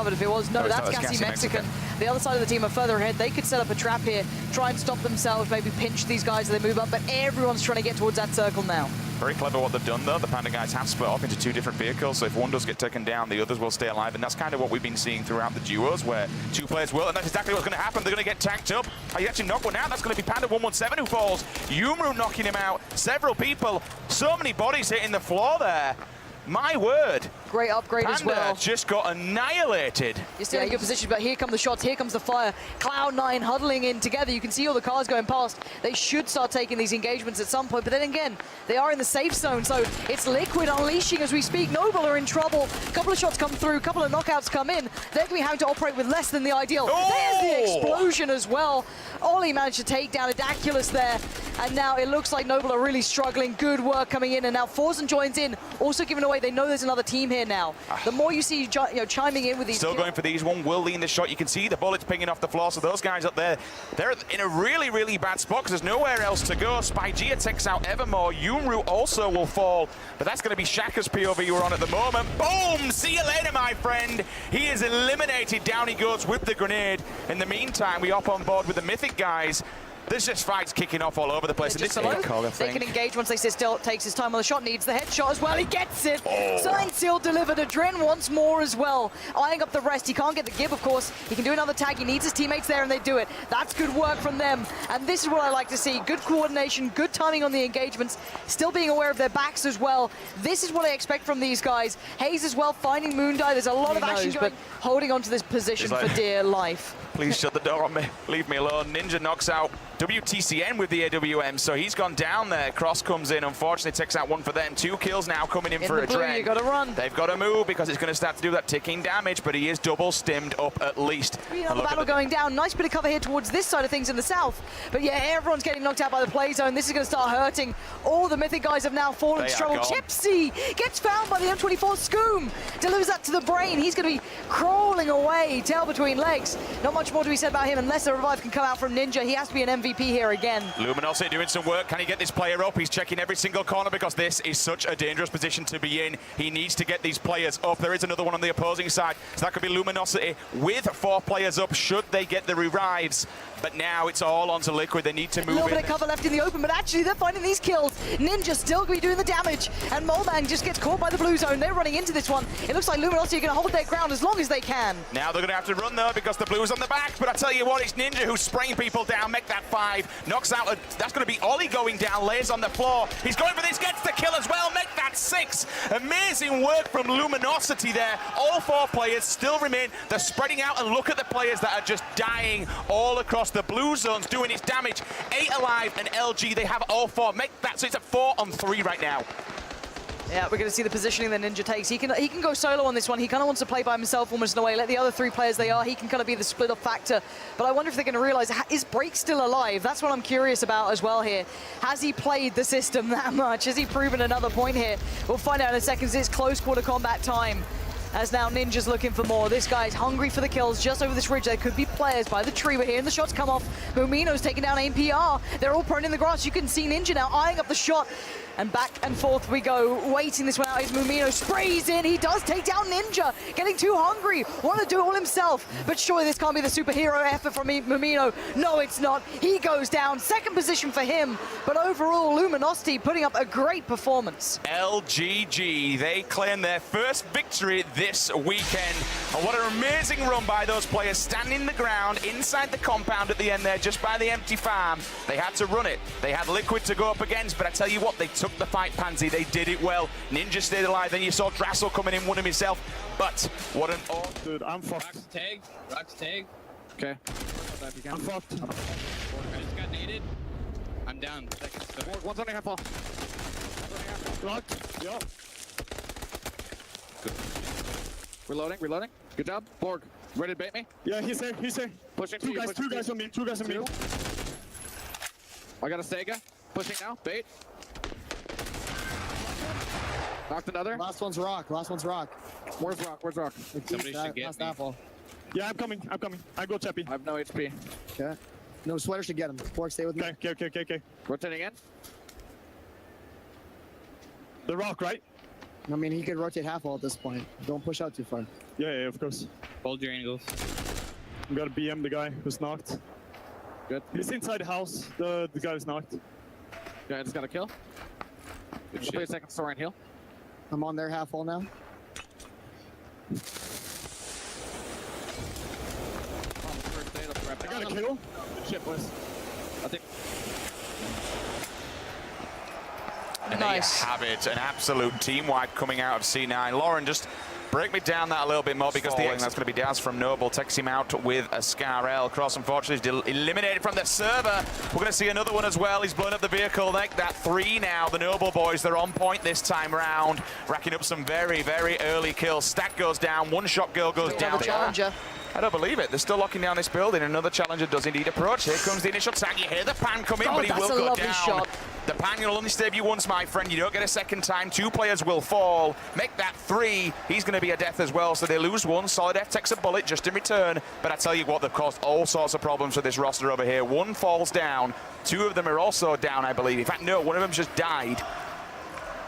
If it was, no, that's GassyMexican. The other side of the team are further ahead. They could set up a trap here, try and stop themselves, maybe pinch these guys as they move up, but everyone's trying to get towards that circle now. Very clever what they've done though. The Panda guys have split off into two different vehicles, so if one does get taken down, the others will stay alive, and that's kind of what we've been seeing throughout the duos, where two players will, and that's exactly what's going to happen. They're going to get tanked up. Oh, you actually knock one out. That's going to be Panda 117 who falls. YoonRoot knocking him out. Several people, so many bodies hitting the floor there. My word. Great upgrade Panda as well. Just got annihilated. You're still in good position, but here come the shots, here comes the fire. Cloud9 huddling in together. You can see all the cars going past. They should start taking these engagements at some point, but then again, they are in the safe zone, so it's Liquid unleashing as we speak. Noble are in trouble. A couple of shots come through, a couple of knockouts come in. They're going to be having to operate with less than the ideal. Oh! There's the explosion as well. Ollie managed to take down Adaculus there, and now it looks like Noble are really struggling. Good work coming in, and now Forzen joins in, also giving away. They know there's another team here now. The more you see chiming in with these... Still going for these. One will lean the shot. You can see the bullets pinging off the floor, so those guys up there, they're in a really, really bad spot because there's nowhere else to go. Spygia takes out Evermore. YoonRoot also will fall, but that's going to be Shaka's POV we're on at the moment. Boom! See you later, my friend. He is eliminated. Down he goes with the grenade. In the meantime, we hop on board with the Mythic guys. There's just fights kicking off all over the place. And this they can engage once they sit still. Takes his time on the shot, needs the headshot as well. He gets it. Oh. Sign Seal delivered. Adren once more as well. Eyeing up the rest. He can't get the give, of course. He can do another tag. He needs his teammates there, and they do it. That's good work from them. And this is what I like to see. Good coordination, good timing on the engagements. Still being aware of their backs as well. This is what I expect from these guys. Hayes as well, finding Moondie. There's a lot of action going, but holding on to this position for dear life. Please shut the door on me. Leave me alone. Ninja knocks out WTCN with the AWM, so he's gone down there. Cross comes in, unfortunately takes out one for them. 2 kills now coming in for Adren. You gotta run. They've got to move because it's going to start to do that ticking damage, but he is double stimmed up at least. Another battle going down. Nice bit of cover here towards this side of things in the south. But yeah, everyone's getting knocked out by the play zone. This is going to start hurting. All the Mythic guys have now fallen into trouble. Chipzy gets found by the M24 Scoom. Delivers that to the brain. He's going to be crawling away, tail between legs. Not much more to be said about him unless a revive can come out from Ninja. He has to be an MVP here again. Luminosity doing some work. Can he get this player up? He's checking every single corner because this is such a dangerous position to be in. He needs to get these players up. There is another one on the opposing side, so that could be Luminosity with 4 players up should they get the revives. But now it's all onto Liquid. They need to move in. A little bit of cover left in the open, but actually they're finding these kills. Ninja still going to be doing the damage, and MOLNMAN just gets caught by the blue zone. They're running into this one. It looks like Luminosity are going to hold their ground as long as they can. Now they're going to have to run though because the blue's on the back. But I tell you what, it's Ninja who's spraying people down. Make that 5. Knocks out. That's going to be Ollie going down. Lays on the floor. He's going for this. Gets the kill as well. Make that 6. Amazing work from Luminosity there. All 4 players still remain. They're spreading out, and look at the players that are just dying all across the blue zones, doing its damage. 8 alive and LG. They have all 4. Make that, so it's a 4 on 3 right now. Yeah, we're going to see the positioning that Ninja takes. He can go solo on this one. He kind of wants to play by himself almost in a way. Let the other 3 players they are. He can kind of be the split-up factor. But I wonder if they're going to realize, is Break still alive? That's what I'm curious about as well here. Has he played the system that much? Has he proven another point here? We'll find out in a second. It's close quarter combat time. As now Ninja's looking for more. This guy's hungry for the kills just over this ridge. There could be players by the tree. We're hearing the shots come off. Mumino's taking down AMPR. They're all prone in the grass. You can see Ninja now eyeing up the shot. And back and forth we go. Waiting this one out is Mumino. Sprays in. He does take down Ninja. Getting too hungry. Want to do it all himself. But surely this can't be the superhero effort from Mumino. No, it's not. He goes down. Second position for him. But overall, Luminosity putting up a great performance. LGG. They claim their first victory this weekend. And what an amazing run by those players. Standing the ground inside the compound at the end there, just by the empty farm. They had to run it. They had Liquid to go up against. But I tell you what, they took the fight, Pansy. They did it well. Ninja stayed alive. Then you saw Drassel coming in, won him himself. But what an dude, I'm fucked. Rock's tag. Okay. I'm fucked. I just got naded. I'm down and second. One's only half ball. Locked. Yo. Good. Reloading. Good job. Borg, ready to bait me? Yeah, he's here. Pushing Two guys on me. I got a Sega. Pushing now. Bait. Knocked another. Last one's rock. Where's Rock? Somebody should get me. Apple. Yeah, I'm coming. I go Chappy. I have no HP. Okay. No, Sweater should get him. Borg, stay with me. Okay. Rotating in. The rock, right? I mean, he could rotate half wall at this point. Don't push out too far. Yeah, of course. Hold your angles. I'm gonna BM the guy who's knocked. Good. He's inside the house. The guy who's knocked. Yeah, I just got a kill. Good shit. Play a second story and heal. I'm on their half wall now. I got a kill. Good shit, boys. I think. And Nice. there you have it, an absolute team wipe coming out of C9. Lauren, just break me down that a little bit more because that's going to be Daz from Noble. Takes him out with a Scar-L. Kross, unfortunately, is eliminated from the server. We're going to see another one as well. He's blown up the vehicle. Like that 3 now. The Noble boys, they're on point this time round, racking up some very, very early kills. Stack goes down. One shot girl goes down. Challenger. I don't believe it. They're still locking down this building. Another challenger does indeed approach. Here comes the initial tag. You hear the pan come in, but he will go down. Shot. The pan will only save you once, my friend. You don't get a second time. 2 players will fall. Make that 3. He's going to be a death as well, so they lose 1. SolidF takes a bullet just in return. But I tell you what, they've caused all sorts of problems for this roster over here. 1 falls down. 2 of them are also down, I believe. In fact, no, one of them just died.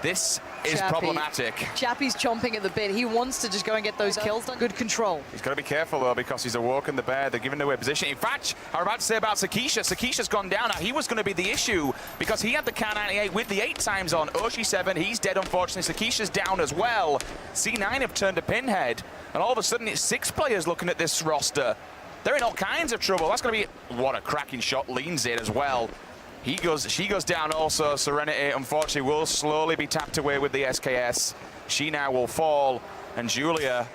This is problematic. Chappy's chomping at the bit. He wants to just go and get those kills done. Good control. He's got to be careful, though, because he's awoken the bear. They're giving away position. In fact, I was about to say about Sequisha. Sequisha's gone down. Now, he was going to be the issue because he had the K98 with the 8 times on. OshiSeven, he's dead, unfortunately. Sequisha's down as well. C9 have turned a pinhead. And all of a sudden, it's 6 players looking at this roster. They're in all kinds of trouble. That's going to be... What a cracking shot. Leans it as well. She goes down also. Serenity, unfortunately, will slowly be tapped away with the SKS. She now will fall. And Julia,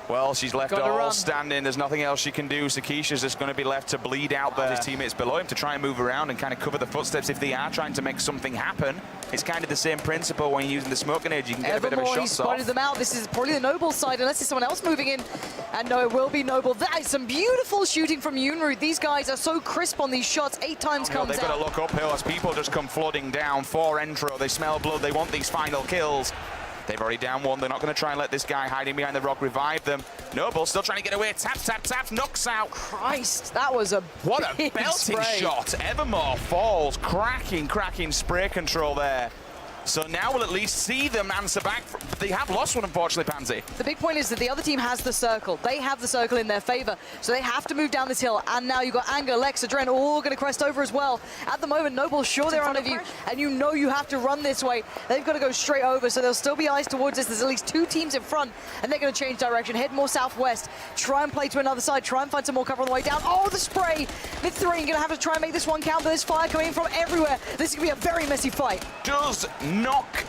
well, she's left all standing. There's nothing else she can do. Sequisha's just going to be left to bleed out there. His teammates below him to try and move around and kind of cover the footsteps if they are trying to make something happen. It's kind of the same principle when you're using the smoke grenade. You can get a bit of a shot off. Spotted them out. This is probably the Noble side, unless there's someone else moving in. And no, it will be Noble. That is some beautiful shooting from YoonRoot. These guys are so crisp on these shots. 8 times comes out. They've got to look uphill as people just come flooding down. 4 intro. They smell blood. They want these final kills. They've already down 1. They're not going to try and let this guy hiding behind the rock revive them. Noble still trying to get away. Tap, knocks out. Christ, that was a What a belting shot. Evermore falls. Cracking spray control there. So now we'll at least see them answer back. They have lost one, unfortunately, Pansy. The big point is that the other team has the circle. They have the circle in their favor, so they have to move down this hill. And now you've got Anger, Lex, Adren all going to crest over as well. At the moment, Noble's sure they're on you, and you know you have to run this way. They've got to go straight over, so there'll still be eyes towards this. There's at least 2 teams in front, and they're going to change direction, head more southwest, try and play to another side, try and find some more cover on the way down. Oh, the spray! Mid-3 going to have to try and make this one count, but there's fire coming in from everywhere. This is going to be a very messy fight. Does knock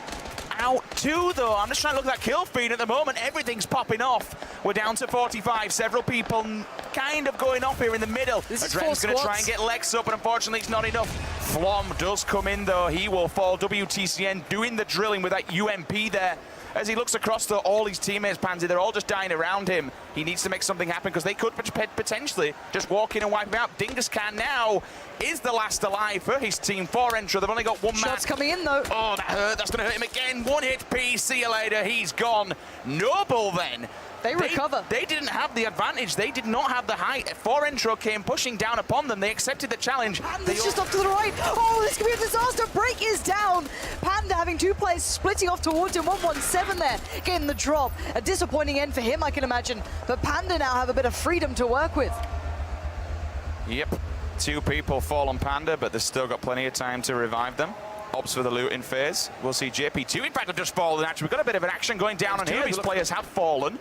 out 2, though. I'm just trying to look at that kill feed at the moment. Everything's popping off. We're down to 45. Several people kind of going off here in the middle. Adren's going to try and get Lex up, but unfortunately it's not enough. Flom does come in, though. He will fall. WTCN doing the drilling with that UMP there. As he looks across to all his teammates, Pansy, they're all just dying around him. He needs to make something happen because they could potentially just walk in and wipe him out. DinghisKhan now is the last alive for his team. 4 intro, they've only got 1 man. Shots coming in, though. Oh, that hurt. That's going to hurt him again. 1 hit P. See you later. He's gone. Noble then. They recover. They didn't have the advantage. They did not have the height. 4 intro came pushing down upon them. They accepted the challenge. Panda's just off to the right. Oh, this could be a disaster. Break is down. Panda having 2 players splitting off towards him. 117 there, getting the drop. A disappointing end for him, I can imagine. But Panda now have a bit of freedom to work with. Yep. 2 people fall on Panda, but they've still got plenty of time to revive them. Ops for the looting phase. We'll see JP2. In fact, have just fallen. Actually, we've got a bit of an action going down on here. These players have fallen.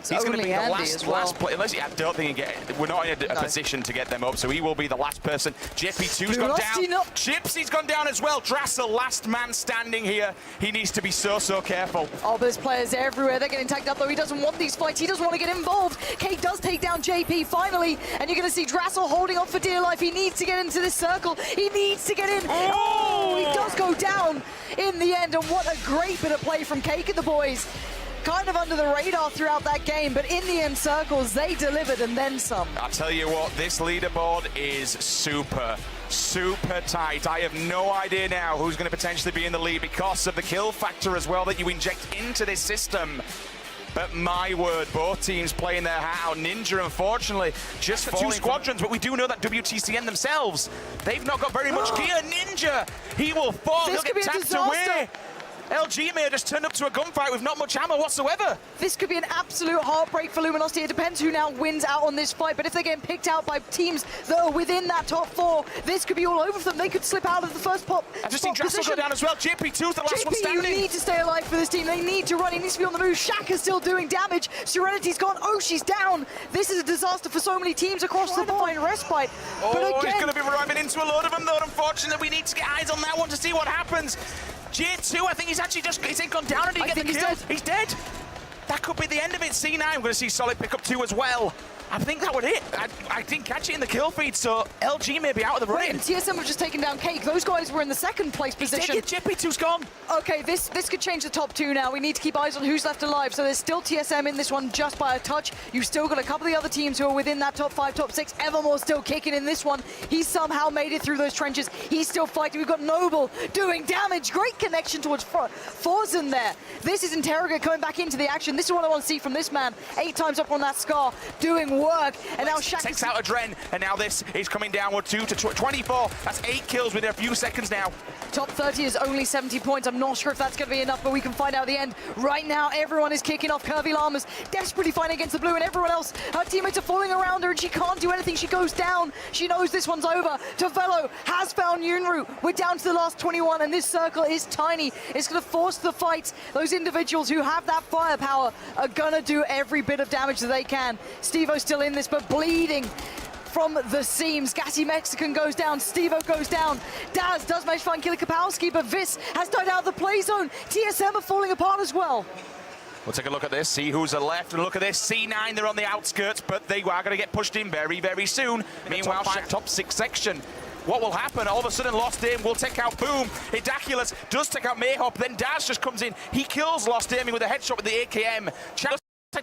He's going to only be the Andy last as well. player. Unless I don't think we're not in a position to get them up, so he will be the last person. JP2's gone down. Chipsy's gone down as well. Drassel, last man standing here. He needs to be so careful. Oh, there's players everywhere. They're getting tagged up, though. He doesn't want these fights. He doesn't want to get involved. Kate does take down JP finally, and you're going to see Drassel holding on for dear life. He needs to get into this circle. He needs to get in. Oh, he does go down in the end, and what a great bit of play from Cake and the boys. Kind of under the radar throughout that game, but in the end circles, they delivered and then some. I'll tell you what, this leaderboard is super tight. I have no idea now who's going to potentially be in the lead because of the kill factor as well that you inject into this system. But my word, both teams playing their hat out. Ninja, unfortunately, just for 2 squadrons, but we do know that WTCN themselves, they've not got very much gear. Ninja, he will fall, he'll get tapped away. LG may have just turned up to a gunfight with not much ammo whatsoever. This could be an absolute heartbreak for Luminosity. It depends who now wins out on this fight, but if they're getting picked out by teams that are within that top 4, this could be all over for them. They could slip out of the first pop. I've just seen Drassel go down as well. JP2's the last one standing. You need to stay alive for this team. They need to run. He needs to be on the move. Shaka's still doing damage. Serenity's gone. Oshi's down. This is a disaster for so many teams across the board. Respite. Oh, but again, he's going to be arriving into a load of them, though. Unfortunately, we need to get eyes on that one to see what happens. J2, I think he's actually just gone down and he get the kill. He's dead. That could be the end of it. C9, we're going to see Solid pick up 2 as well. I think that would it. I didn't catch it in the kill feed, so LG may be out of the running. And TSM have just taken down Cake. Those guys were in the second place position. JP2's gone. Okay, this could change the top 2 now. We need to keep eyes on who's left alive. So there's still TSM in this one just by a touch. You've still got a couple of the other teams who are within that top 5, top 6. Evermore still kicking in this one. He's somehow made it through those trenches. He's still fighting. We've got Noble doing damage. Great connection towards Forzen there. This is Interrogate coming back into the action. This is what I want to see from this man. 8 times up on that Scar, doing work. And now Shaq takes out a Dren, and now this is coming downward 2 to 24. That's 8 kills within a few seconds now. Top 30 is only 70 points. I'm not sure if that's going to be enough, but we can find out at the end. Right now, everyone is kicking off. Curvyllama's desperately fighting against the blue, and everyone else, her teammates are falling around her, and she can't do anything. She goes down. She knows this one's over. Tavelo has found YoonRoot. We're down to the last 21, and this circle is tiny. It's going to force the fight. Those individuals who have that firepower are going to do every bit of damage that they can. Stevo's still in this, but bleeding from the seams. GassyMexican goes down, Stevo goes down. Daz does manage to find KillyKapowski, but Viss has died out of the play zone. TSM are falling apart as well. We'll take a look at this, see who's left, and look at this. C9, they're on the outskirts, but they are going to get pushed in very soon. Meanwhile, top 6 section. What will happen? All of a sudden, LostAiming will take out Boom. Hidaculous does take out Mayhop, then Daz just comes in. He kills LostAiming with a headshot with the AKM.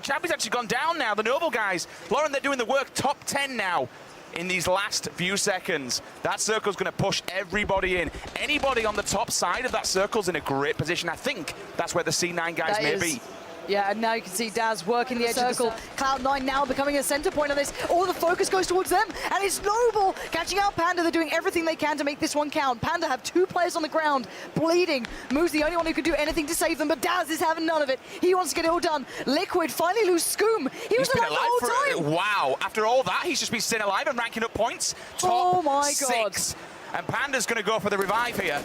Chappy's actually gone down now, the Noble guys. Lauren, they're doing the work, top 10 now in these last few seconds. That circle's going to push everybody in. Anybody on the top side of that circle's in a great position. I think that's where the C9 guys may be. Yeah, and now you can see Daz working the edge of the circle. Cloud9 now becoming a center point of this. All the focus goes towards them, and it's Noble catching out Panda. They're doing everything they can to make this one count. Panda have 2 players on the ground, bleeding. Moo's the only one who can do anything to save them, but Daz is having none of it. He wants to get it all done. Liquid finally lose Scoom. He was alive the whole time. Wow, after all that, he's just been staying alive and ranking up points. Top 6. And Panda's going to go for the revive here.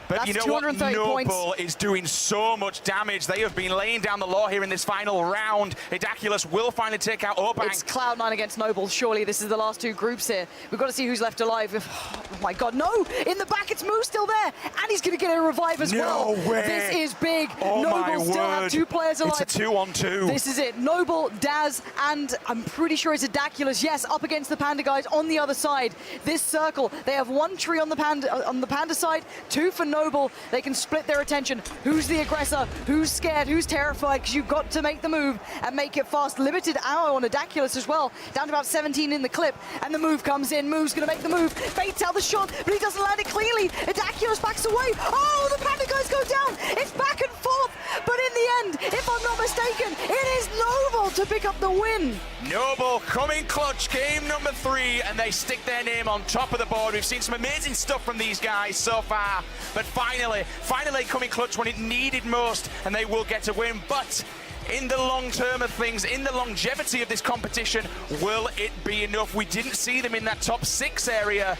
But you know what? Noble is doing so much damage. They have been laying down the law here in this final round. Hidaculous will finally take out Obang. It's Cloud9 against Noble. Surely this is the last 2 groups here. We've got to see who's left alive. Oh my god, no! In the back, it's Moo still there. And he's going to get a revive as well. No way! This is big. Oh Noble still have 2 players alive. It's a 2-on-2. This is it. Noble, Daz, and I'm pretty sure it's Hidaculous. Yes, up against the Panda guys on the other side. This circle, they have 1 tree on the Panda side, 2 for Noble. They can split their attention. Who's the aggressor? Who's scared? Who's terrified? Because you've got to make the move and make it fast. Limited ammo on Hidaculous as well. Down to about 17 in the clip. And the move comes in. Moo's going to make the move. Baits out the shot, but he doesn't land it cleanly. Hidaculous backs away. Oh, the Panda guys go down. It's back and forth. But in the end, if I'm not mistaken, it is Noble to pick up the win. Noble coming clutch, game number 3, and they stick their name on top of the board. We've seen some amazing stuff from these guys so far, but finally coming clutch when it needed most, and they will get a win. But in the long term of things, in the longevity of this competition, will it be enough? We didn't see them in that top 6 area,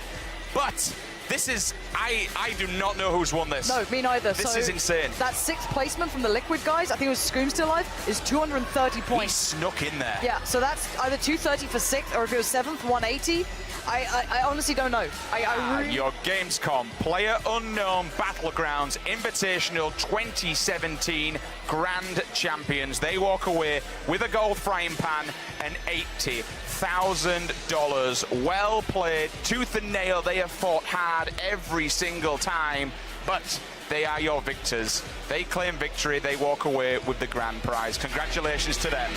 but This is, I do not know who's won this. No, me neither. This So is insane. That 6th placement from the Liquid guys, I think it was Scoom still alive, is 230 He points. snuck in there. Yeah, so that's either 230 for 6th, or if it was 7th, 180. I honestly don't know. I really... Your Gamescom Player Unknown Battlegrounds Invitational 2017 Grand Champions. They walk away with a gold frying pan and $80,000. Well played, tooth and nail. They have fought hard every single time, but they are your victors. They claim victory. They walk away with the grand prize. Congratulations to them.